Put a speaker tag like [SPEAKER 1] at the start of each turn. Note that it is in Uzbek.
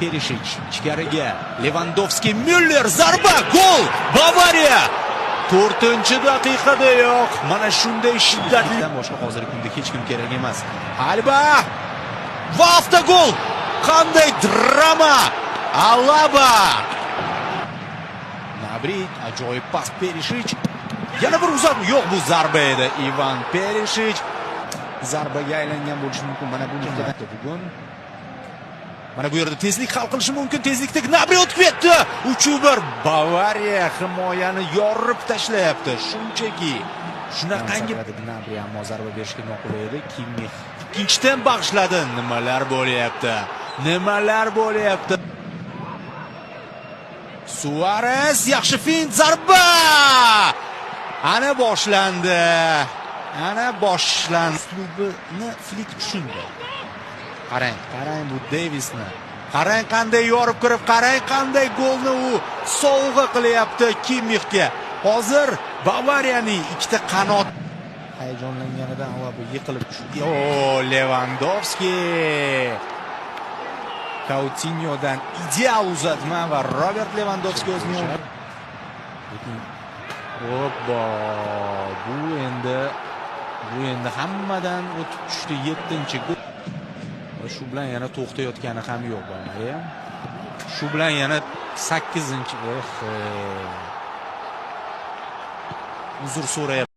[SPEAKER 1] Perisic ichkariga. Lewandowski, Müller, zarba, gol! Bavariya! 4-daqiqada yo'q. Mana shunday shiddatli. Boshqa hozirgi kunda hech kim kerak emas. Alba! Va avtogol! Qanday drama! Alaba! Nabri, ajoyib pas Perisic. Yana bir uzatma. Yo'q, bu zarba edi. Ivan Perisic zarbaga aylangan bo'lishi mumkin. Mana bu nuqtada bugun. Mana bu yerda tezlik hal qilishi mumkin. Tezlikda Nabri o'tib ketdi. 3-1. Bavariya himoyani yorib tashlayapti. Shunchaki shunaqangi Nabri ammo zarba berishga noqulay edi. Kimmich ikkinchidan bag'ishladi. Nimalar bo'lyapti? Nimalar bo'lyapti? Suarez yaxshi fint zarba! Ana boshlandi. Ana boshlandi. Uslubini Flik tushundi. Qarang bu Davisni. Qarang qanday yorib kirib, qarang qanday golni u sovg'a qilyapti Kimmichga. Hozir Bavariyaning ikkita qanot hayajonlanganidan va bu yiqilib tushdi. O, Lewandowski. Coutinhodan ideal uzatma va Robert Lewandowski o'zining Hoppa, bu endi hammadan o'tib tushdi 7-gol. Shu bilan yana to'xtayotgani ham yo'q ba'zi. Shu bilan yana 8-uzr so'rayapti.